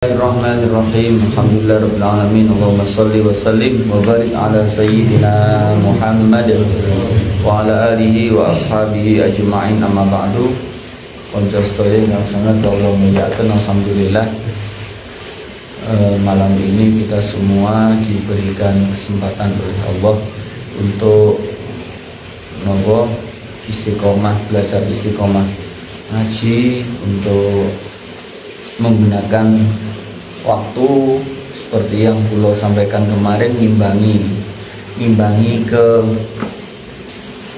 Bismillahirrahmanirrahim. Alhamdulillahirabbil alamin. Allahumma shalli wa sallim wa barik ala sayyidina Muhammad wa ala alihi wa ashabihi ajma'in. Amma ba'du. Konco sedaya yang sangat Allah muliakan, alhamdulillah. Malam ini kita semua diberikan kesempatan oleh Allah untuk istiqomah, belajar istiqomah ngaji, untuk menggunakan waktu seperti yang Pulau sampaikan kemarin, ngimbangi ke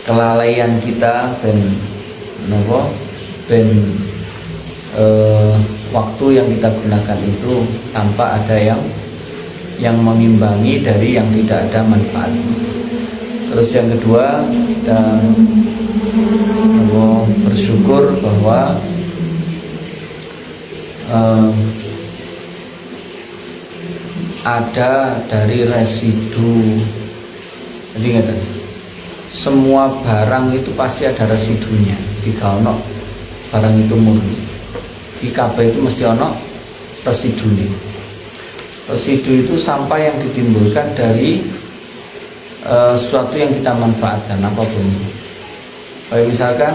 kelalaian kita dan waktu yang kita gunakan itu tanpa ada yang mengimbangi dari yang tidak ada manfaat. Terus yang kedua, kita bersyukur bahwa ada dari residu. Jadi ingat, semua barang itu pasti ada residunya. Jika ono barang itu murni, di KB itu mesti ono residunya. Residu itu sampah yang ditimbulkan dari sesuatu yang kita manfaatkan apapun. Kayak misalkan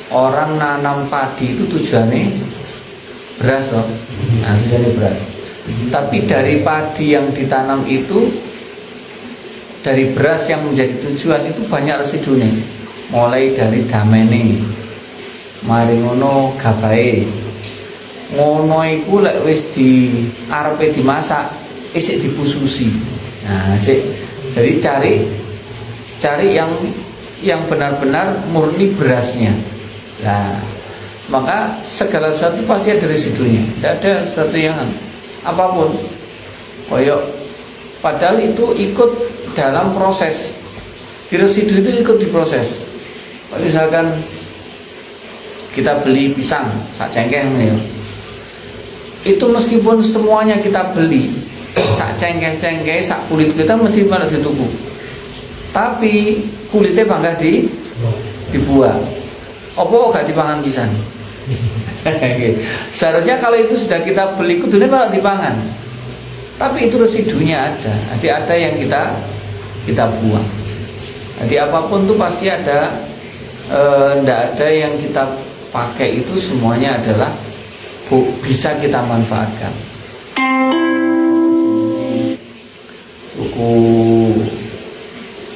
orang nanam padi itu tujuannya beras loh, nah tujuannya beras. Tapi dari padi yang ditanam itu, dari beras yang menjadi tujuan itu banyak residunya. Mulai dari damene, mari ngono gabae, ngono iku lek wis di arepe dimasak, isik dipususi. Nah, jadi cari yang benar-benar murni berasnya. Nah, maka segala sesuatu pasti ada residunya. Tidak ada sesuatu yang apapun koyok, padahal itu ikut dalam proses. Di residu itu ikut diproses. Misalkan kita beli pisang sak cengkeh ya, itu meskipun semuanya kita beli sak cengkeh sak kulit kita mesti pada dituku, tapi kulitnya bangga dibuang. Apa gak dipangan pisan? Seharusnya kalau itu sudah kita beli kudune malah dipangan. Tapi itu residunya ada. Nanti ada yang kita buang. Nanti apapun itu pasti ada. Tidak ada yang kita pakai, itu semuanya adalah bisa kita manfaatkan. Tuku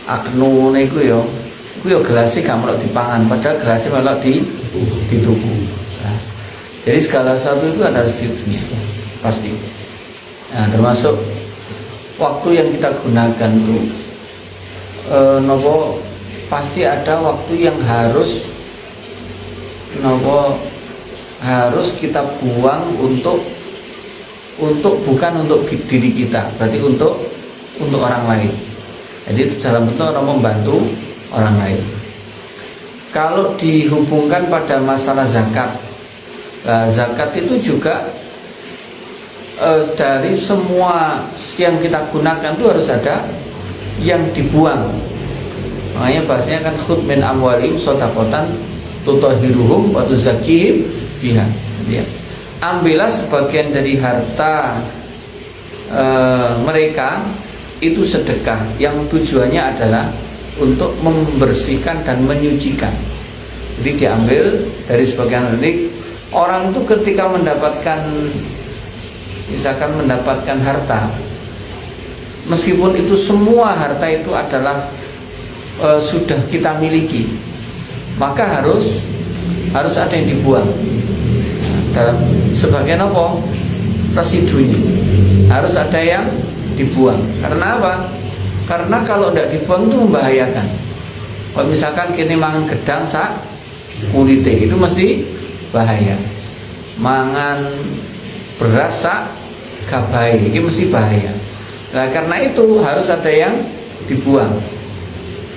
aknu niku yo, gelasnya gak melok dipangan, padahal gelasnya melok dituku. Nah, jadi segala sesuatu itu ada residunya pasti. Nah, termasuk waktu yang kita gunakan tuh, pasti ada waktu yang harus kita buang untuk bukan untuk diri kita, berarti untuk orang lain. Jadi itu dalam bentuk orang membantu orang lain. Kalau dihubungkan pada masalah zakat, zakat itu juga dari semua yang kita gunakan itu harus ada yang dibuang. Makanya bahasanya kan khudh min amwalihim shadaqatan tutahhiruhum wa tuzakkihim biha. Ya. Ambillah sebagian dari harta mereka itu sedekah yang tujuannya adalah untuk membersihkan dan menyucikan. Jadi diambil dari sebagian ini. Orang itu ketika mendapatkan, misalkan mendapatkan harta, meskipun itu semua harta itu adalah sudah kita miliki, maka harus ada yang dibuang. Dalam sebagian apa? Residunya harus ada yang dibuang. Karena apa? Karena kalau tidak dibuang itu membahayakan. Kalau misalkan kini mangan gedang sak kulite, itu mesti bahaya. Mangan beras sak gabai, ini mesti bahaya. Nah, karena itu harus ada yang dibuang.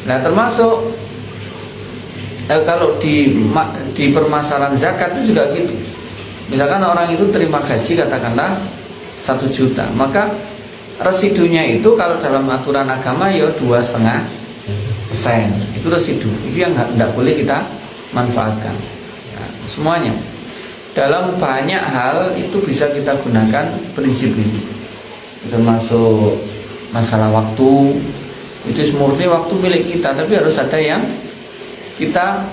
Nah, termasuk kalau di permasalahan zakat itu juga gitu. Misalkan orang itu terima gaji katakanlah 1 juta, maka residunya itu kalau dalam aturan agama ya 2,5%. Itu residu, itu yang tidak boleh kita manfaatkan. Nah, semuanya. dalam banyak hal itu bisa kita gunakan prinsip ini, termasuk masalah waktu. Itu murni waktu milik kita, tapi harus ada yang kita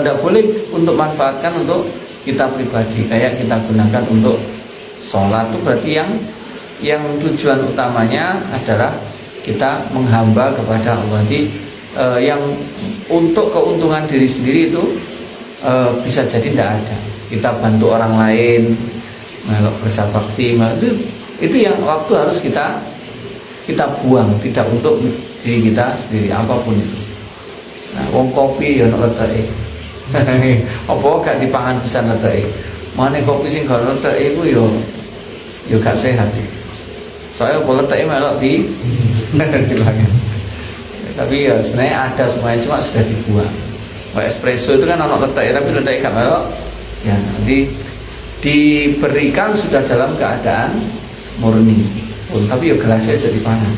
tidak boleh untuk manfaatkan untuk kita pribadi. Kayak kita gunakan untuk sholat itu berarti yang tujuan utamanya adalah kita menghamba kepada Allah. Jadi yang untuk keuntungan diri sendiri itu bisa jadi tidak ada. Kita bantu orang lain, bersabakti, itu yang waktu harus kita buang, tidak untuk diri kita sendiri apapun itu. Nah, wong kopi ya ono leteke. Apa gak dipangan pisan leteke. Mane kopi sing gak leteke iku yo gak sehat. Soalnya apa leteke melok dipangan. Tapi ya sebenarnya ada semuanya, cuma sudah dibuang. Kayak espresso itu kan ono leteke, tapi leteke gak melok. Ya nanti diberikan sudah dalam keadaan murni. Tapi ya gelasnya jadi panas.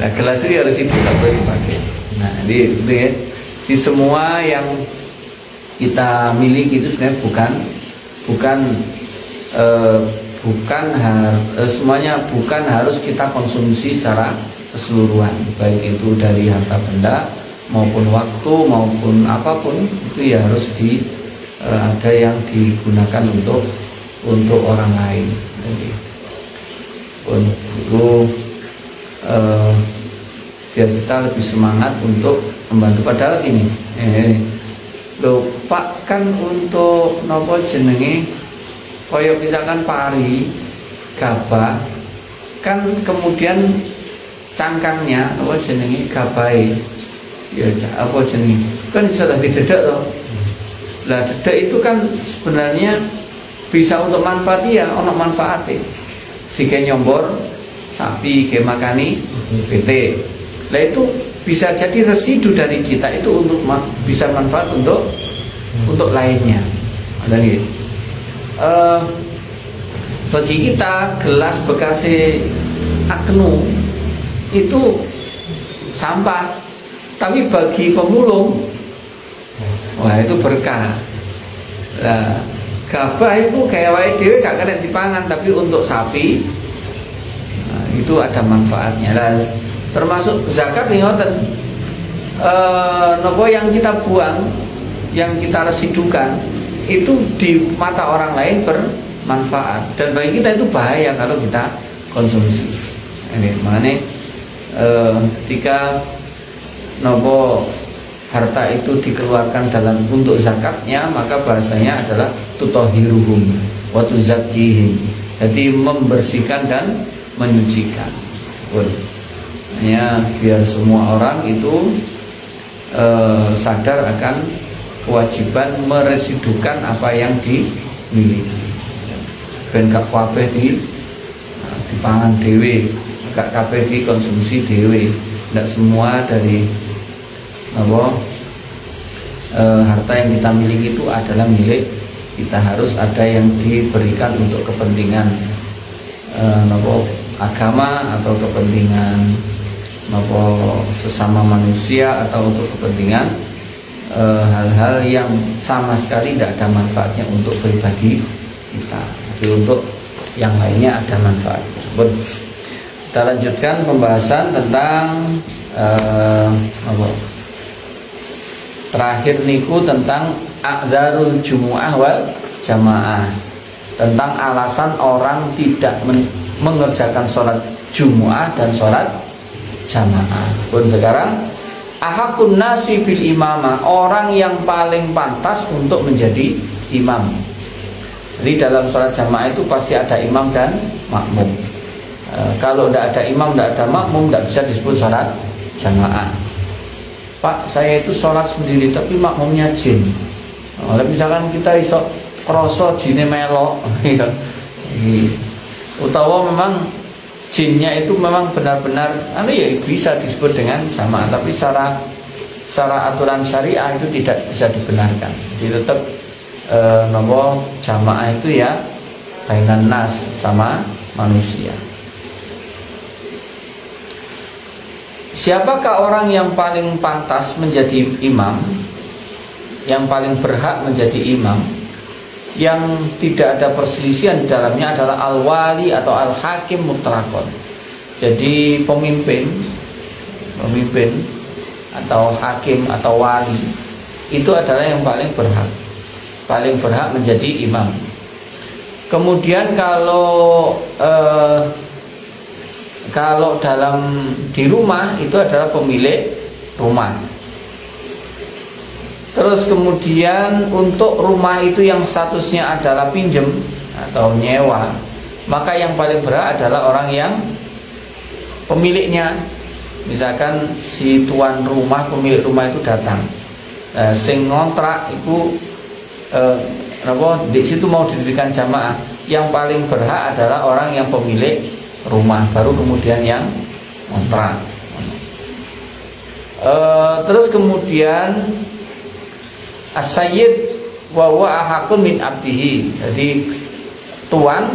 Nah gelas ini harus itu dipakai. Nah di semua yang kita miliki itu sebenarnya semuanya bukan harus kita konsumsi secara keseluruhan, baik itu dari harta benda maupun waktu maupun apapun, itu ya harus ada yang digunakan untuk orang lain. Untuk biar kita lebih semangat untuk membantu. Padahal ini Pak kan untuk nopo jenenge koyo misalkan pari gabah kan, kemudian cangkangnya apa jenenge gabahe ya apa jenenge kan sudah didedak loh. Lah dedak itu kan sebenarnya bisa untuk manfaat, ya ono manfaatnya. Jika nyombor sapi ke makani PT, lah itu bisa jadi residu dari kita itu untuk bisa manfaat untuk lainnya. Ada nih. Bagi kita gelas bekas aknu itu sampah, tapi bagi pemulung wah itu berkah. Nah, gabah itu kayak wae dhewe gak kena dipangan, tapi untuk sapi itu ada manfaatnya. Nah, termasuk zakat ngoten. Nopo yang kita buang, yang kita residukan itu di mata orang lain bermanfaat, dan bagi kita itu bahaya kalau kita konsumsi. Ini makanya ketika nopo harta itu dikeluarkan dalam untuk zakatnya, maka bahasanya adalah tutohiruhum wa tuzakkihim, jadi membersihkan dan menyucikan. Hanya biar semua orang itu sadar akan kewajiban meresidukan apa yang dimiliki. Ben gak kabeh dipangan dhewe, gak kabeh dikonsumsi dhewe. Tidak semua dari harta yang kita miliki itu adalah milik kita, harus ada yang diberikan untuk kepentingan agama atau kepentingan sesama manusia, atau untuk kepentingan hal-hal yang sama sekali tidak ada manfaatnya untuk pribadi kita, tapi untuk yang lainnya ada manfaatnya. Kita lanjutkan pembahasan tentang terakhir niku tentang a'dzarul jumu'ah wal jamaah, tentang alasan orang tidak mengerjakan sholat jumu'ah dan sholat jamaah. Pun sekarang ahakun nasi bil imamah, orang yang paling pantas untuk menjadi imam. Jadi dalam sholat jamaah itu pasti ada imam dan makmum. Kalau tidak ada imam, tidak ada makmum, tidak bisa disebut sholat jamaah. Pak, saya itu sholat sendiri tapi makmumnya jin. Misalkan kita iso kroso jinnya melok, utawa memang jinnya itu memang benar-benar ya bisa disebut dengan sama, tapi secara aturan syariah itu tidak bisa dibenarkan. Jadi tetap jamaah itu ya bainan nas, sama manusia. Siapakah orang yang paling pantas menjadi imam, yang paling berhak menjadi imam? yang tidak ada perselisihan di dalamnya adalah al-wali atau al-hakim mutlaqan. Jadi pemimpin atau hakim atau wali itu adalah yang paling berhak menjadi imam. Kemudian kalau dalam di rumah itu adalah pemilik rumah. Terus kemudian untuk rumah itu yang statusnya adalah pinjem atau nyewa, maka yang paling berhak adalah orang yang pemiliknya. Misalkan si tuan rumah, pemilik rumah itu datang, sing ngontrak itu di situ mau didirikan jamaah, yang paling berhak adalah orang yang pemilik rumah, baru kemudian yang ngontrak. Terus kemudian as-sayyid wa huwa ahaqun min abdihi. Jadi tuan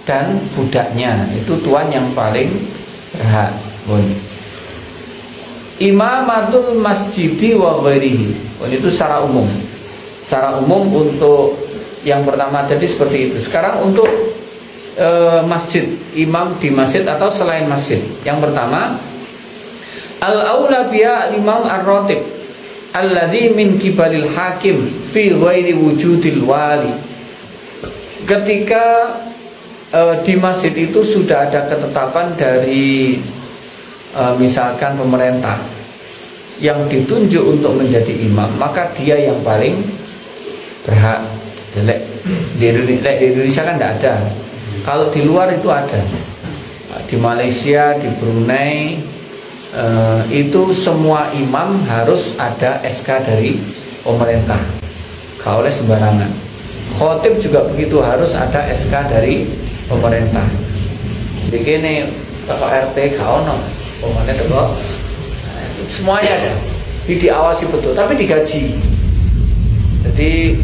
dan budaknya itu tuan yang paling berhak. Imamatul masjidi wa ghairihi. Itu secara umum. Secara umum untuk yang pertama tadi seperti itu. Sekarang untuk masjid, imam di masjid atau selain masjid. Yang pertama, al-aula biya al-imam ar-ratib alladzi min kibalil hakim fi ghairi wujudil wali. Ketika di masjid itu sudah ada ketetapan dari misalkan pemerintah yang ditunjuk untuk menjadi imam, maka dia yang paling berhak. Di Indonesia kan tidak ada. Kalau di luar itu ada. Di Malaysia, di Brunei, itu semua imam harus ada SK dari pemerintah, gak boleh sembarangan. Khotib juga begitu, harus ada SK dari pemerintah. Begini toko RT gak ono, pokoknya toko semuanya ada, diawasi betul, tapi digaji. Jadi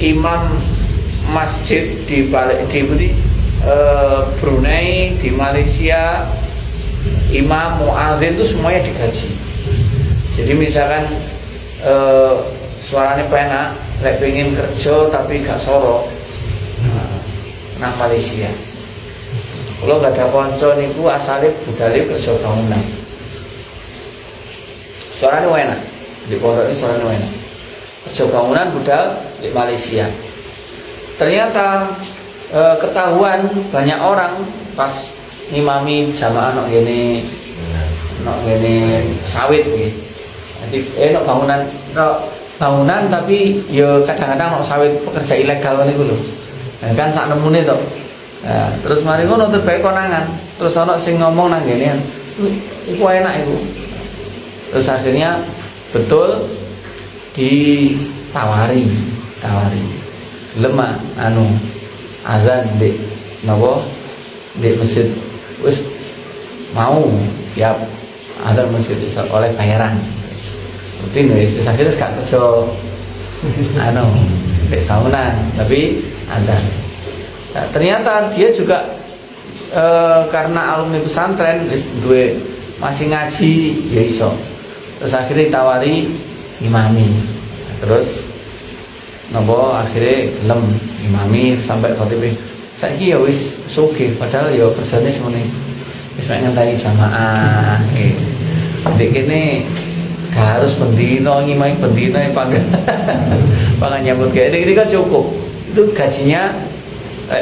imam masjid di Brunei, di Malaysia, imam, muadzin itu semuanya digaji. Jadi misalkan suaranya penak, lek pengen kerja tapi gak soro nang Malaysia. Kalau gak ada konco niku asale budale kerja bangunan. Suaranya enak, di pondok ini suaranya enak. Kerja bangunan budal di Malaysia. Ternyata ketahuan banyak orang pas ngimami jamaah nok gini sawit gitu. Jadi bangunan tapi yo kadang-kadang nok sawit pekerja ilegal niku lho. Kan sak nemune to. Nah, terus mari ngono terbaik konangan. Terus ana sing ngomong nang gene, iku enak iku. Terus akhirnya betul ditawari lemah azan di masjid, wis mau siap azan masjid oleh bayaran. Rutin wis akhirnya gak kerja tahunan tapi ada. Nah, ternyata dia juga karena alumni pesantren duwe masih ngaji ya iso. Terus akhirnya ditawari imami. Terus akhirnya gelem imami sampai khotib. Saiki ya wis sugih padahal ya persane semene. Wis mek ngenteni jamaah. Dek kene gak harus bendino ngimami bendino pangan nyambut gawe. Ini kan cukup. Itu gajinya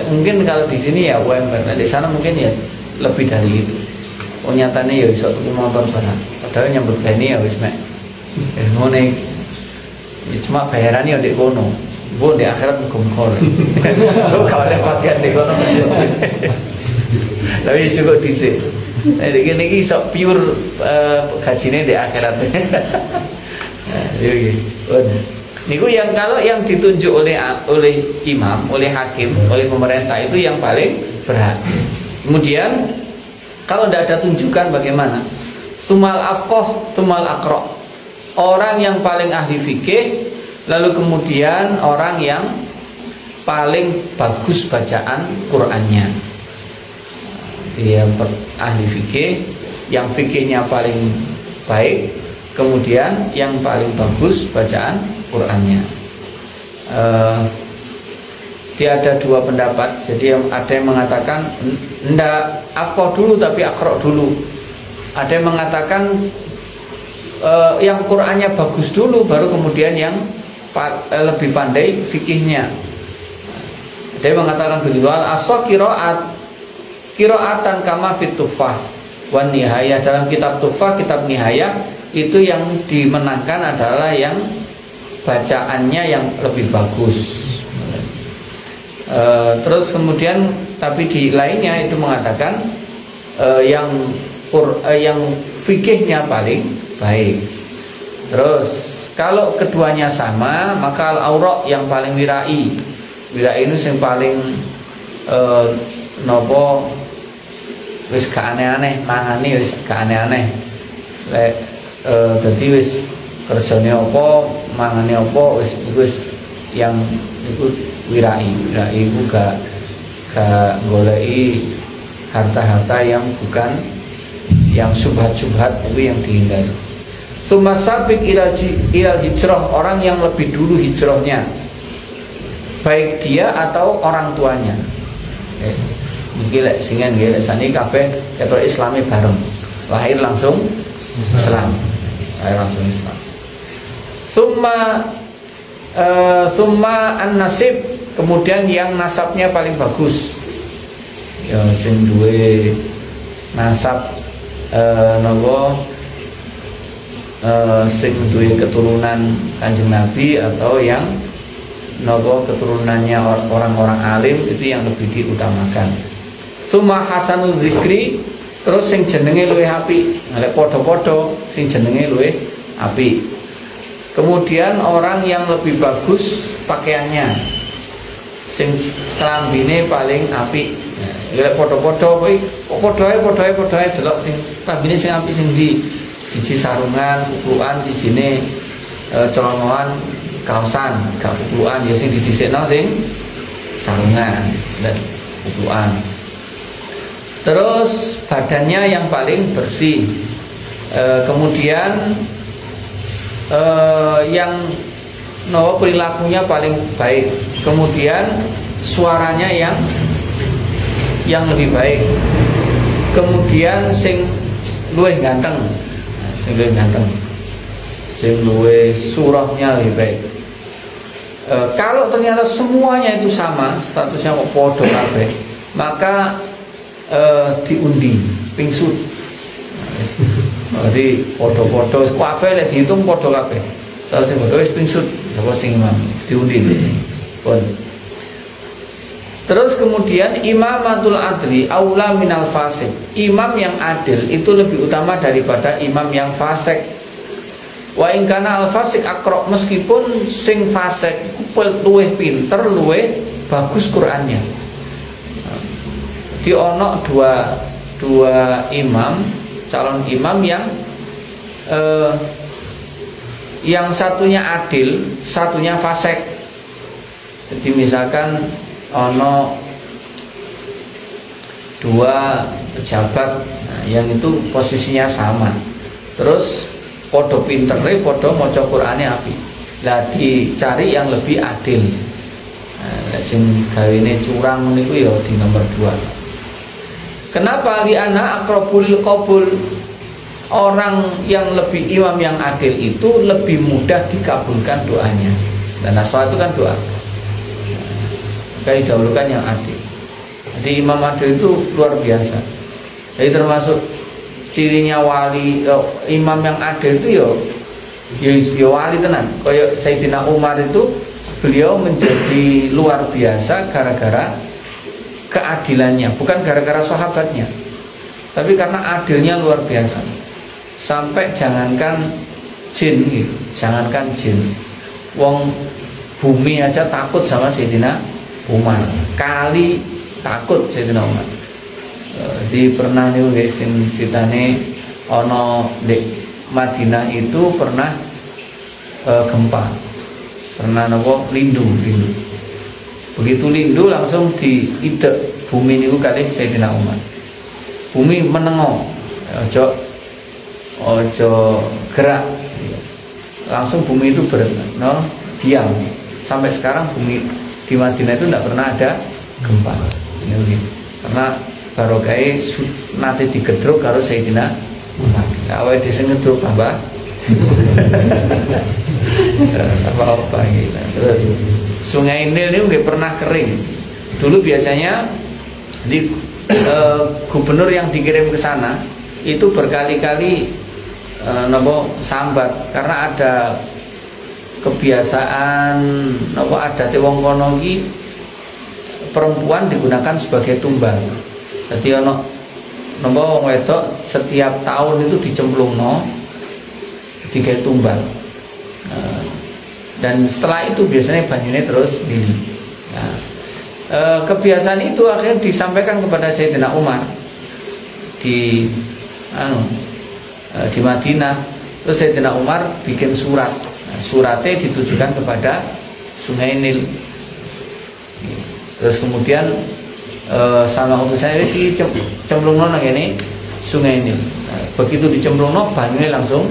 mungkin kalau di sini ya UMR, nah di sana mungkin ya lebih dari itu. Oh nyatanya ya iso tuku motor barang. Padahal nyambut gawe ini ya wis mek wis ngene. Ya, cuma bayarannya ndek kono. Bu di akhirat muga-muga. Kok gak oleh bagian ndek kono. Tapi cukup dhisik. Nah iki iso pure gajine di akhirat. Nah, iki. Niku yang kalau yang ditunjuk oleh imam, oleh hakim, oleh pemerintah itu yang paling berhak. Kemudian kalau tidak ada tunjukan bagaimana? Tumal afqah, tumal aqra. Orang yang paling ahli fikih, lalu kemudian orang yang paling bagus bacaan Qur'annya. Dia ahli fikih, yang fikihnya paling baik, kemudian yang paling bagus bacaan Qur'annya. Dia ada dua pendapat. Jadi ada yang mengatakan ndak afqah dulu tapi aqra dulu. Ada yang mengatakan yang Qur'annya bagus dulu baru kemudian yang lebih pandai fikihnya. Ada yang mengatakan begitu. Al-asah qiraatan kama fit Tuhfah wan Nihayah. Dalam kitab Tuhfah, kitab Nihayah itu yang dimenangkan adalah yang bacaannya yang lebih bagus. Terus kemudian tapi di lainnya itu mengatakan yang fikihnya paling baik. Terus kalau keduanya sama maka al-awra yang paling wirai. Wirai itu yang paling nopo wis gak aneh-aneh, mangani wis gak aneh-aneh. Lek dadi wis kerjane apa, mangane apa wis yang iku wirai. Wirai iku gak goleki harta-harta yang bukan yang subhat-subhat itu yang dihindari. Summa sabiq ilal hijrah, orang yang lebih dulu hijrahnya, baik dia atau orang tuanya. Iki lek singen nggih sani kabeh ketok Islami bareng. Lahir langsung Islam. Lahir langsung Islam. Summa an-nasib, kemudian yang nasabnya paling bagus. Ya sing duwe nasab sing duwe keturunan Kanjeng Nabi atau yang keturunannya orang-orang alim itu yang lebih diutamakan. Summa hasanul zikri, terus sing jenenge luwih apik. Nek padha-padha sing jenenge luwih apik. Kemudian orang yang lebih bagus pakaiannya, sing klambine paling apik. Nek padha-padha kuwi padha-padha delok sing klambine sing apik sing ndi. Siji sarungan, kukukan, sijine celanoan, kaosan, gak kukukan ya sing didhisikno sing sarungan dan kukukan. Terus badannya yang paling bersih. Kemudian yang perilakunya paling baik. Kemudian suaranya yang lebih baik. Kemudian sing luwih ganteng. Sing luwih surahnya lebih baik. Kalau ternyata semuanya itu sama, statusnya kok podo kabeh, maka diundi pingsut. Jadi podo-podo kabeh lek dihitung podo kabeh. Salah sing podo wis pingsut, sapa sing imam diundi. Pun. Terus kemudian imamatul adli aula minal fasik. Imam yang adil itu lebih utama daripada imam yang fasik. Wa in kana al fasik aqra, meskipun sing fasik luwih pinter, luwih bagus Qur'annya. Di ono dua imam, calon imam yang satunya adil, satunya fasik. Jadi misalkan ono dua pejabat, yang itu posisinya sama, terus podo pintere, podo maca Qur'ane api. Lah dicari yang lebih adil. Sing gawene curang niku ya di nomor 2. Kenapa li'ana aqrabul qabul? Orang yang lebih imam yang adil itu lebih mudah dikabulkan doanya. Dan asal itu kan doa. Kali dahulukan yang adil. Jadi imam adil itu luar biasa. Jadi termasuk cirinya wali, imam yang adil itu ya wali tenan. Kayak Sayyidina Umar itu, beliau menjadi luar biasa gara-gara keadilannya, bukan gara-gara sahabatnya, tapi karena adilnya luar biasa. Sampai jangankan jin gitu, jangankan jin, wong bumi aja takut sama Sayyidina Umar. Kali takut Sayyidina Umar. Di pernah nih guys, ceritane ono di Madinah itu pernah gempa, pernah nopo lindu. Begitu lindu langsung diidek bumi niku kalih Sayyidina Umar. Bumi menengo, ojo gerak. Langsung bumi itu diam. Sampai sekarang bumi di Madinah itu tidak pernah ada gempa. Karena barokah nanti digedruk karo Sayyidina Umar. Awalnya dia ngedruk tambah apa gitu. Terus Sungai Nil ini nggak pernah kering. Dulu biasanya di gubernur yang dikirim ke sana itu berkali-kali sambat karena ada kebiasaan ada wong kono iki perempuan digunakan sebagai tumbal. Jadi wong wedok setiap tahun itu dicemplungno digawe tumbal. Dan setelah itu biasanya banyunya terus milih. Nah, kebiasaan itu akhirnya disampaikan kepada Sayyidina Umar di Madinah. Terus Sayyidina Umar bikin surat. Nah, suratnya ditujukan kepada Sungai Nil. Terus kemudian sama utusannya si cemplungno nang ini Sungai Nil. Nah, begitu dicemplungno banyunya langsung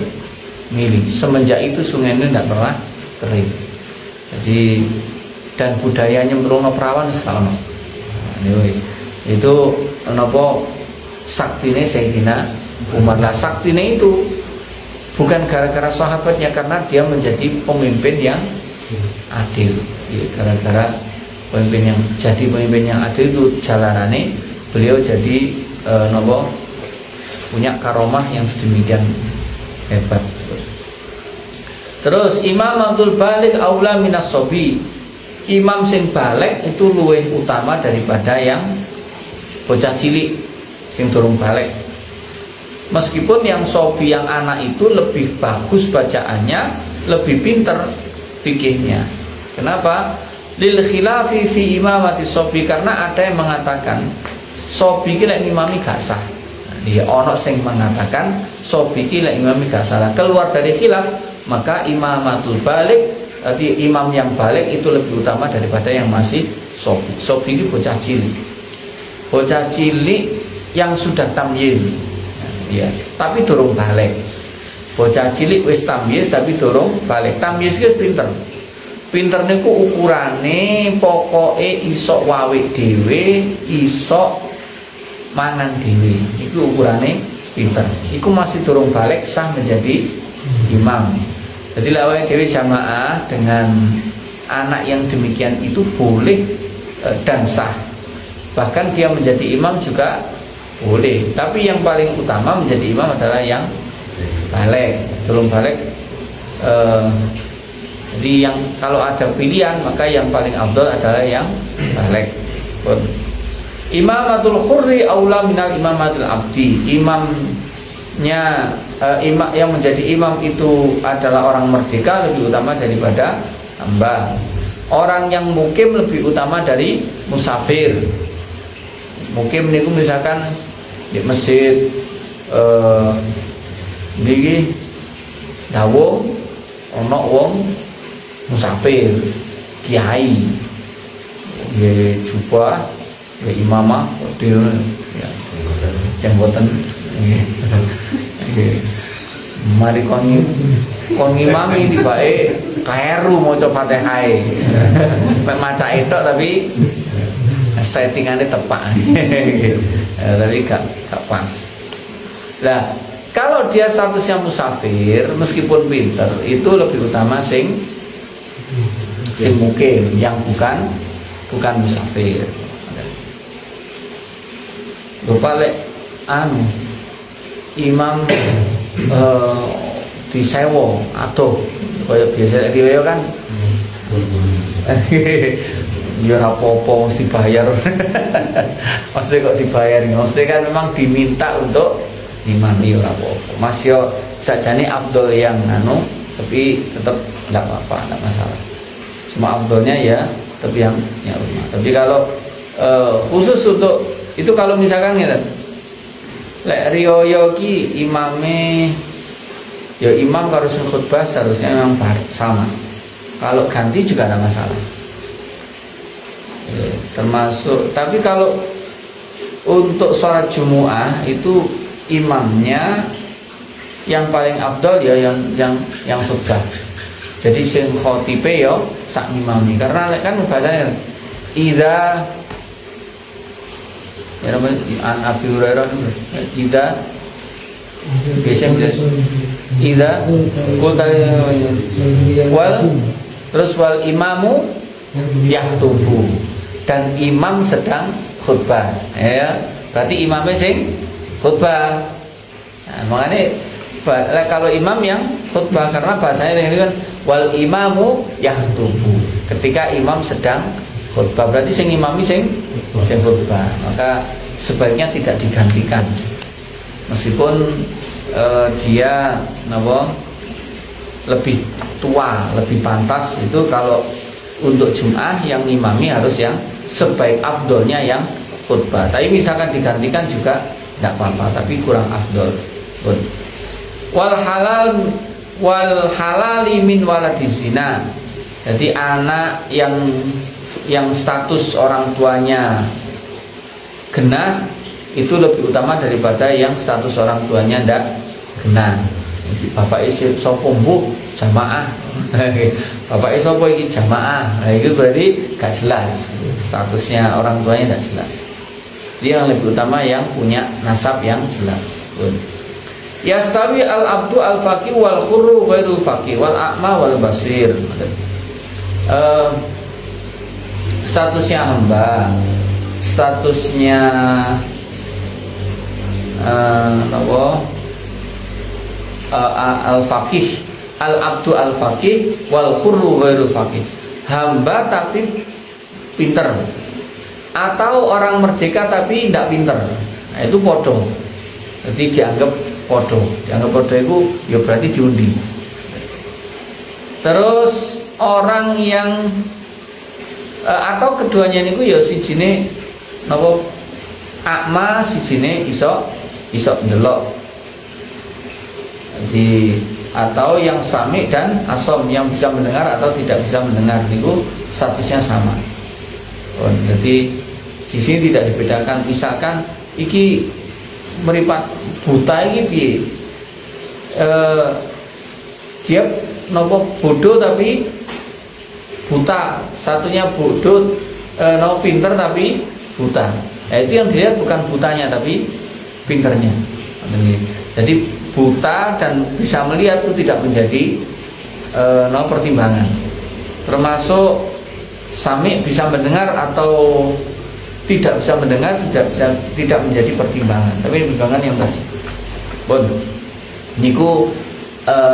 milih. Semenjak itu Sungai Nil tidak pernah kering. Jadi dan budaya nyemplungno perawan sekarang. Itu napa saktine Sayyidina Umar. Lah saktine itu bukan gara-gara sahabatnya, karena dia menjadi pemimpin yang adil. Gara-gara pemimpin yang adil itu jalanane beliau jadi punya karomah yang sedemikian hebat. Terus imamatul balik aula minas sobi. Imam sing balik itu luwih utama daripada yang bocah cilik sing durung balik. Meskipun yang sobi, yang anak itu lebih bagus bacaannya, lebih pinter fikihnya. Kenapa? Lil khilafi fi imamati sobi, karena ada yang mengatakan sobi ki lek imami gak sah. Dia ono sing mengatakan sobi ki lek imami gak salah. Keluar dari khilaf, maka imamatul balik, arti imam yang balik itu lebih utama daripada yang masih sobi. Sobi itu bocah cilik. Bocah cilik yang sudah tamyiz. Ya, tapi durung balik. Bocah cilik wis tamyiz tapi durung balik. Tamyiz ki pinter. Pinter niku ukurane pokoke iso wawe dhewe, iso mangan dhewe. Iku ukurane pinter. Iku masih durung balik sah menjadi imam. Jadi lawan dewi jamaah dengan anak yang demikian itu boleh dan sah. Bahkan dia menjadi imam juga boleh. Tapi yang paling utama menjadi imam adalah yang balik. Belum balik. Jadi yang kalau ada pilihan maka yang paling afdal adalah yang balik. Imamatul khurri aula minal imamatul abdi. Imamnya yang menjadi imam itu adalah orang merdeka lebih utama daripada hamba. Orang yang mukim lebih utama dari musafir. Mukim niku misalkan di masjid di dawung ono wong musafir, kiai, jubah, imamah, ya, jenggoten. Mari kon ngimami tibae kleru maca Fatihah. Mek maca itu tapi settingannya tepat. Tapi gak pas. Lah, kalau dia statusnya musafir meskipun pinter itu lebih utama sing mukim yang bukan musafir. Lupa lek imam disewo atau kaya biasa riyo kan ya apa-apa mesti dibayar. Maksudnya kok dibayar, maksudnya kan memang diminta untuk imam ya apa-apa. Mas yo sajane afdol yang tapi tetap enggak apa-apa, enggak masalah. Cuma afdolnya ya tapi yang rumah. Tapi kalau khusus untuk itu kalau misalkan ya lek riyo ki imame ya imam harus khutbah seharusnya memang sama. Kalau ganti juga ada masalah. Termasuk tapi kalau untuk sholat Jumu'ah itu imamnya yang paling afdal ya yang khutbah. Jadi sing khotibe ya sak imami, karena kan bahasanya Idza ya namanya an Abi Hurairah idza biasanya idza wal terus wal imamu yaktubu dan imam sedang khutbah ya berarti imamnya sing khutbah. Nah, makanya kalau imam yang khutbah karena bahasanya ini kan wal imamu yaktubu ketika imam sedang khutbah berarti sing imami sing khutbah maka sebaiknya tidak digantikan meskipun dia lebih tua lebih pantas itu kalau untuk Jum'ah yang imami harus yang sebaik afdolnya yang khutbah tapi misalkan digantikan juga tidak apa-apa tapi kurang afdol. Wal halali min waladiz zina jadi anak yang status orang tuanya genah itu lebih utama daripada yang status orang tuanya tidak genah. Bapak isi sopo mbuh jamaah bapak isi sopo iki jamaah nah, itu berarti gak jelas statusnya orang tuanya tidak jelas. Dia yang lebih utama yang punya nasab yang jelas. Yastawi al abdu al faqih wal khurru ghairul faqih wal a'ma wal basir. Statusnya hamba, statusnya al-faqih, al-abdu al-faqih wal khurru ghairul faqih. Hamba tapi pinter atau orang merdeka tapi tidak pinter. Nah, itu podo. Jadi dianggap podo. Dianggap podo itu ya berarti diundi. Terus orang yang atau keduanya niku ya sijine napa akma sijine iso ndelok. Jadi atau yang sami dan asom yang bisa mendengar atau tidak bisa mendengar niku statusnya sama. Jadi di sini tidak dibedakan misalkan iki meripat buta iki piye? Dia nopo bodoh tapi buta, satunya bodoh no pinter tapi buta. Nah, itu yang dilihat bukan butanya tapi pinternya. Jadi buta dan bisa melihat itu tidak menjadi no pertimbangan. Termasuk sami bisa mendengar atau tidak bisa mendengar tidak menjadi pertimbangan. Tapi pertimbangan yang tadi. Bon, niku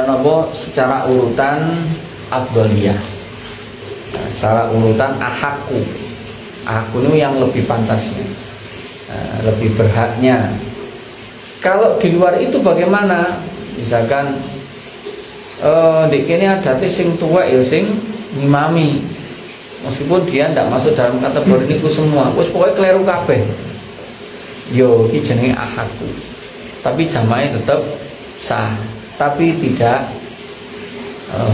nopo secara urutan afdoliyah. Secara urutan ahakku itu yang lebih pantasnya, lebih berhaknya. Kalau di luar itu bagaimana? Misalkan di kini ada sing tua ya sing ngimami, meskipun dia tidak masuk dalam kategori niku semua, wis pokoknya kleru kabeh. Yo iki jenenge ahadku. Tapi jamaahnya tetap sah, tapi tidak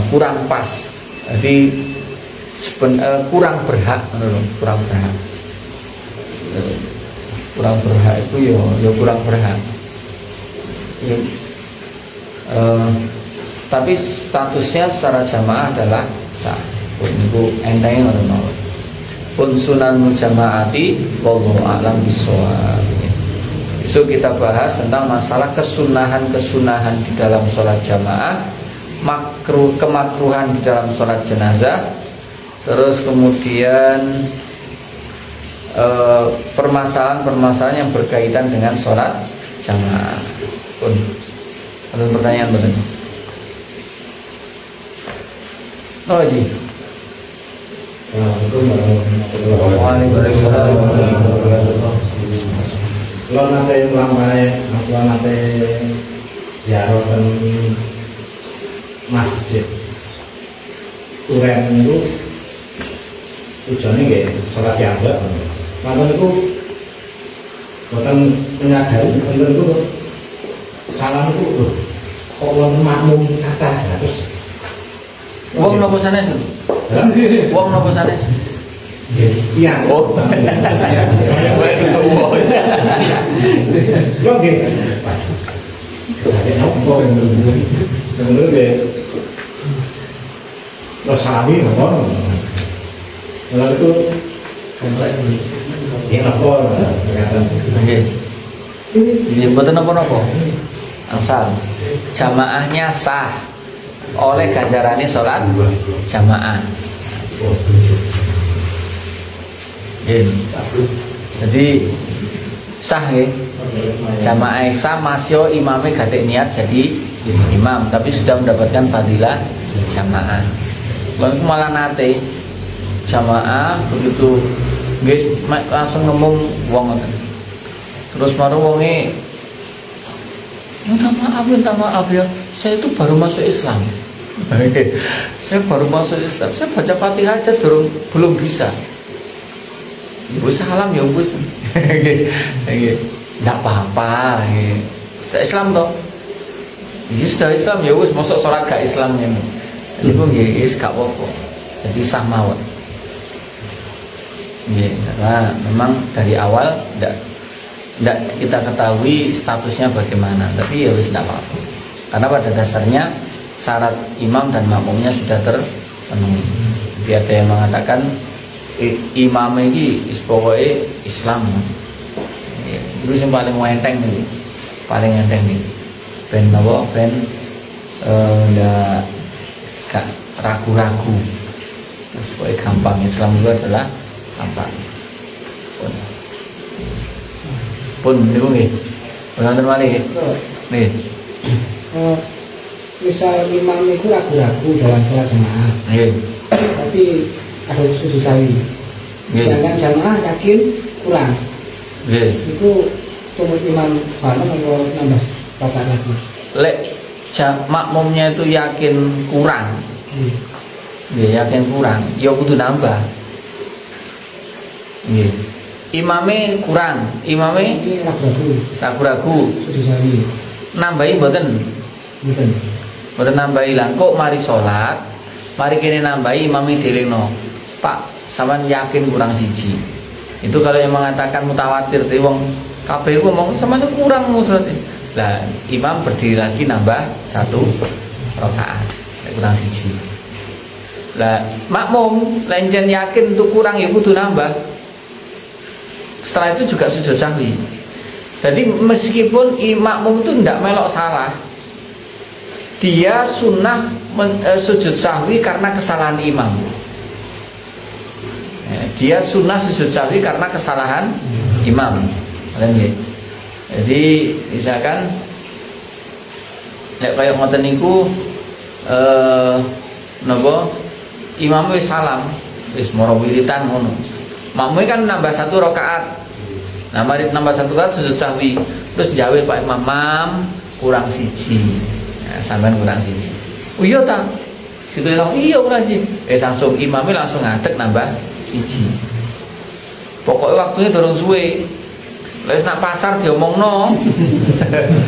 kurang pas. Jadi kurang berhak, kurang berhak. Kurang berhak itu yo kurang berhak. Tapi statusnya secara jamaah adalah sah. Niku enteng ngoten mawon. Pun sunan mujamaati wallahu a'lam bishawab. Besok kita bahas tentang masalah kesunahan di dalam sholat jamaah, kemakruhan di dalam sholat jenazah, terus kemudian permasalahan yang berkaitan dengan sholat jamaah. Pun ada pertanyaan betul? Oh ji. Assalamualaikum warahmatullahi wabarakatuh. Kalau nanti ziarah dan masjid, turen itu tujuannya nggak sholat jamaah. Maka itu bukan menyadari, benar itu salam itu kok makmum kata terus. Wong nopo sanes? Wong nopo sanes? Iya. Oh. Baik ketemu. Yo nggih. Ada nopo bener nggih. Lo salami nopo. Lalu itu Ini apa? Kelihatan. Nggih. Nggih mboten napa-napa. Asal jamaahnya sah oleh ganjarane salat jamaah. Nggih. Jadi sah nggih. Jamaah sah masih imamnya gadek niat jadi imam, tapi sudah mendapatkan fadilah jamaah. Lalu malah nate jamaah begitu guys langsung ngomong wong ngoten. Terus baru wonge minta maaf ya, saya itu baru masuk Islam. Saya baru masuk Islam, saya baca Fatihah aja belum bisa. Ibu salam ya bus. Tidak apa-apa, sudah Islam toh. Ini sudah Islam ya wis masuk sholat gak Islam ini. Jadi pun wis gak apa-apa. Jadi sah mawon. Karena memang dari awal tidak kita ketahui statusnya bagaimana, tapi ya wis tidak apa-apa. Karena pada dasarnya syarat imam dan makmumnya sudah terpenuhi. Jadi ada yang mengatakan imam ini pokoknya Islam. Itu yang paling enteng nih, paling enteng nih. Ben apa? Ben gak ragu-ragu. Terus pokoknya gampang. Islam itu adalah gampang. Pun niku nggih. Wonten malih nggih. Nggih. Misal imam itu ragu-ragu dalam sholat jamaah. Nggih. Tapi ada sujud sawi. Sedangkan jamaah yakin kurang. Nggih. Itu tunggu imam salam atau nambah rakaat lagi. Lek makmumnya itu yakin kurang. Nggih, yakin kurang, ya kudu nambah. Nggih. Imame kurang, imame ragu-ragu. Sujud sawi. Nambahi mboten? Mboten. Mboten nambahi lah. Kok mari salat, mari kene nambahi imame delengno. Pak, sampean yakin kurang siji. Itu kalau yang mengatakan mutawatir, wong kabeh ku ngomong sampean kurang salatnya. Lah, imam berdiri lagi nambah 1 rakaat. Kurang siji. Lah, makmum lenjen yakin untuk kurang ya kudu nambah. Setelah itu juga sujud sahwi. Jadi meskipun makmum itu tidak melok salah, dia sunnah sujud sahwi karena kesalahan imam. Dia sunnah sujud sahwi karena kesalahan imam. Jadi misalkan lek kaya ngoten niku napa imam wis salam, wis moro wiritan ngono. Makmum kan nambah 1 rakaat. Nah, mari nambah 1 rakaat sujud sahwi. Terus jawab Pak Imam kurang siji. Nah, sampean kurang siji. Oh iya ta? Situ iya kurang siji. Langsung imamnya langsung ngadeg nambah siji. Pokoknya waktunya dorong suwe. Wis nak pasar diomongno.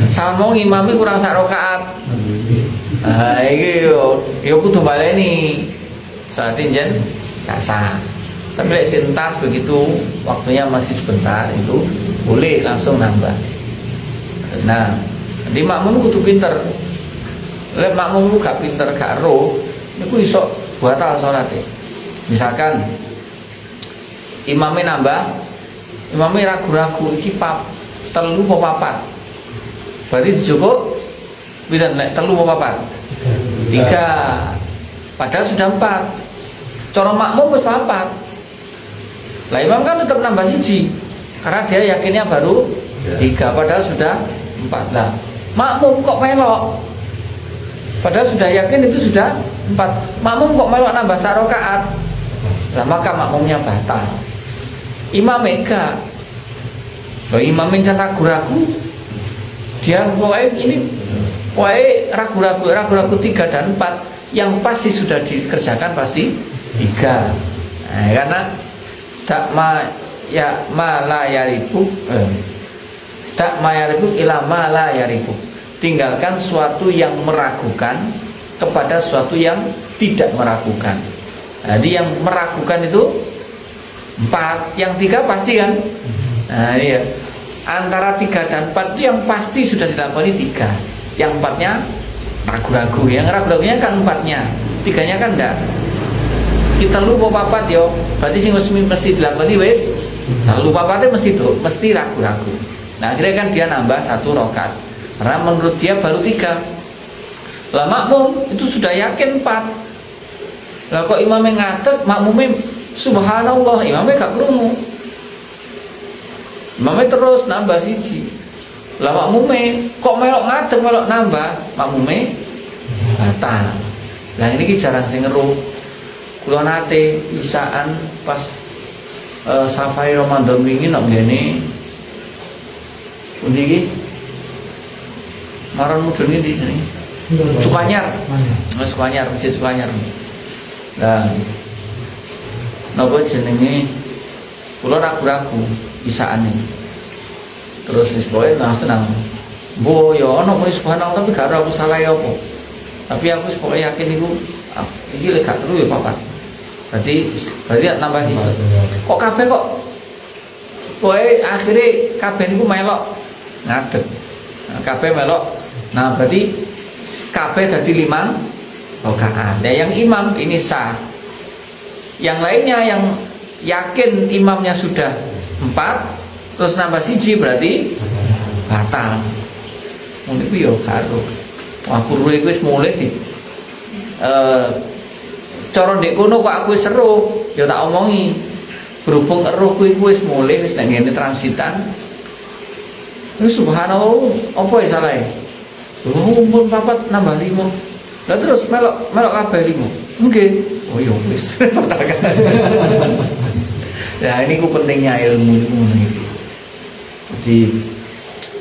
Sama imamnya kurang 1 rakaat. Nah, iki yo kudu baleni. Saat jen gak sah. Tapi lek sintas begitu waktunya masih sebentar itu boleh langsung nambah. Nah, di makmum kudu pinter. Lek makmum gak pinter gak roh, niku iso batal salate. Misalkan imamnya nambah, imamnya ragu-ragu iki telu apa papat. Berarti cukup pinten lek telu apa papat? 3. Padahal sudah 4. Cara makmum wis 4. Lah imam kan tetap nambah siji karena dia yakinnya baru 3 padahal sudah 4. Lah makmum kok melok padahal sudah yakin itu sudah 4. Makmum kok melok nambah 1 rakaat. Lah maka makmumnya batal. Imam mega. Loh imam mencet ragu-ragu. Dia pokoknya ini pokoknya ragu-ragu 3 dan 4 yang pasti sudah dikerjakan pasti 3. Nah, karena tak ma la yaribu tak ma yaribu ila ma la yaribu. Tinggalkan suatu yang meragukan kepada suatu yang tidak meragukan. Jadi yang meragukan itu 4, yang 3 pasti kan. Nah iya, antara 3 dan 4 itu yang pasti sudah dilakoni 3. Yang 4-nya ragu-ragu. Yang ragu-ragunya kan 4-nya, 3-nya kan enggak. kita lupa papat yo, berarti sing mesti dilakoni wis. Nah, lupa papatnya mesti ragu-ragu. Nah akhirnya kan dia nambah 1 rakaat karena menurut dia baru 3. Lah makmum itu sudah yakin 4. Lah kok imamnya ngadeg, makmumnya subhanallah, imamnya gak krungu. Imamnya terus nambah 1. Lah makmumnya kok melok ngadeg melok nambah, makmumnya batal. Lah ini jarang sing ngeruh. Kula nate isaan pas Safai Ramadan wingi nak ngene. Pundi iki? Maran mudun iki di sini. Sukanyar. Sukanyar, Masjid Sukanyar. Nah, napa jenenge? Kula ragu-ragu isaane. Terus wis pokoke nang senang. Mbok ya ana muni subhanallah tapi gak aku salah ya apa. Tapi aku wis pokoke yakin iku iki lek gak telu ya papat. Berarti nambah sih. Kok kabeh kok pokoke akhirnya kabeh niku melok ngadeg. Nah, kabeh melok. Nah, berarti kabeh dadi 5 rakaat. Nah, yang imam ini sah. Yang lainnya yang yakin imamnya sudah 4 terus nambah 1 berarti batal. Mungkin ku yo karo. Aku ruwe wis mulih di cara ndek kono kok aku wis seru, ya tak omongi. Berhubung roh kuwi wis mulih wis nang ngene transitan. Wis subhanallah, apa ya salah? Pun 4 nambah 5. Lah terus melok kabeh 5. Nggih. Oh ya wis. Nah, ini ku pentingnya ilmu ini. Jadi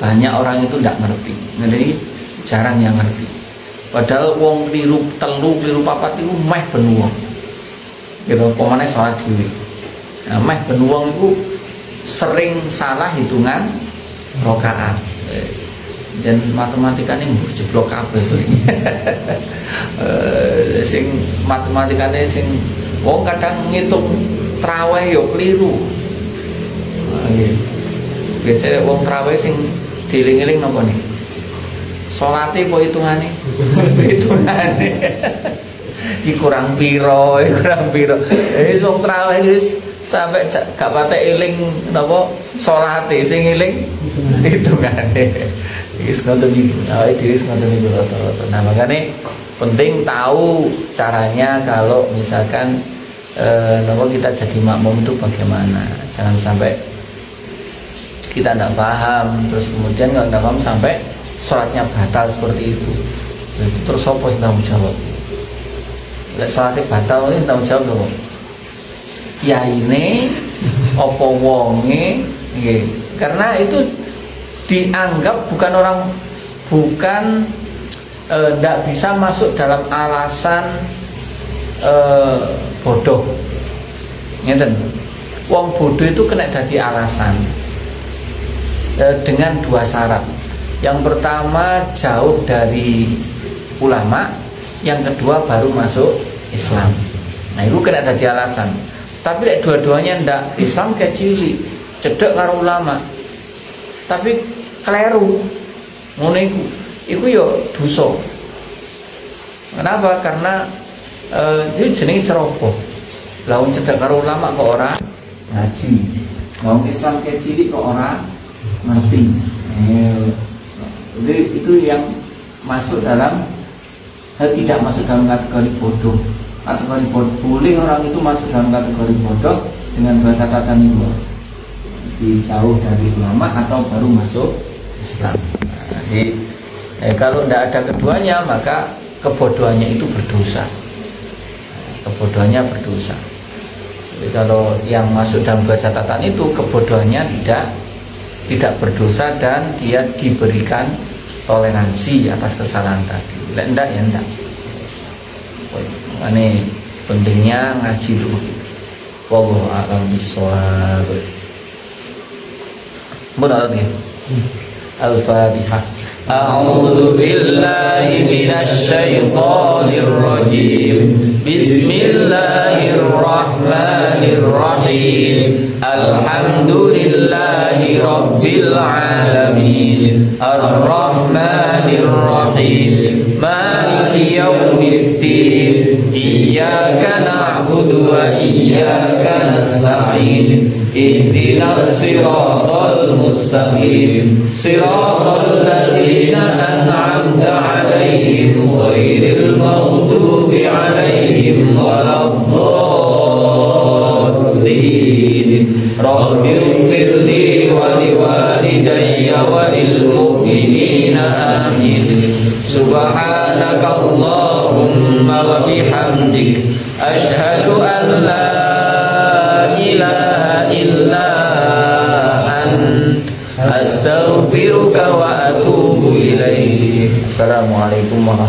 banyak orang itu tidak ngerti. Jadi jarang yang ngerti. Padahal wong kliru 3, kliru 4 itu meh ben wong. Gitu, pemane salat dhewe. Nah, meh ben wong iku sering salah hitungan rakaat. Wis. Jen matematikane mbok jeblok kabeh to. Sing matematikane sing wong kadang ngitung traweh yo kliru. Biasanya wong traweh sing dieling-eling napa nih? Salate apa hitungane? Hitungane. Iki kurang piro, kurang piro. Wong traweh wis sampai gak patek eling napa salate, sing eling hitungane. Wis ngoten iki. Awake dhewe wis ngoten iki rata-rata. Nah, makane penting tahu caranya kalau misalkan napa kita jadi makmum itu bagaimana. Jangan sampai kita tidak paham terus kemudian kalau tidak paham sampai sholatnya batal seperti itu. Itu terus apa sih tanggung jawab? Sholatnya batal ini tanggung jawab apa? Kiyaine apa wonge? Karena itu dianggap bukan tidak bisa masuk dalam alasan bodoh. Ngeten. Wong bodoh itu kena dadi alasan dengan 2 syarat. Yang pertama jauh dari ulama, yang kedua baru masuk Islam. Nah itu kena dadi alasan. Tapi lek dua-duanya ndak, Islam kecil, cedek karo ulama. Tapi kleru. Ngono iku yo dosa. Kenapa? Karena itu jenenge ceroboh. Lah wong cedek karo ulama kok ora ngaji. Wong Islam kecil kok ora ngerti. Jadi itu yang masuk dalam tidak masuk dalam kategori bodoh. Kategori bodoh boleh orang itu masuk dalam kategori bodoh dengan 2 catatan itu, jauh dari ulama atau baru masuk Islam. Jadi kalau tidak ada keduanya maka kebodohannya itu berdosa. Kebodohannya berdosa. Jadi kalau yang masuk dalam 2 catatan itu kebodohannya tidak berdosa dan dia diberikan toleransi atas kesalahan tadi. Enggak ya enggak. Ini pentingnya ngaji dulu. Wallahu a'lam bishawab. Benar ya. Al-Fatihah. A'udzu billahi minasy syaithanir rajim. Bismillahirrahmanirrahim. Alhamdulillahi rabbil alamin. Ar-Rahmanir Rahim. Maliki yaumiddin. Iyyaka na'budu wa iyyaka nasta'in ihdinas siratal mustaqim siratal ladzina an'amta 'alaihim ghairil maghdubi 'alaihim waladdallin Rabbighfirli wa liwalidayya wa lil mu'minina amin Subhanakallahumma wa bihamdik asyhadu an la ilaha illa ant astaghfiruka wa atubu ilaik. Assalamualaikum warahmatullahi wabarakatuh.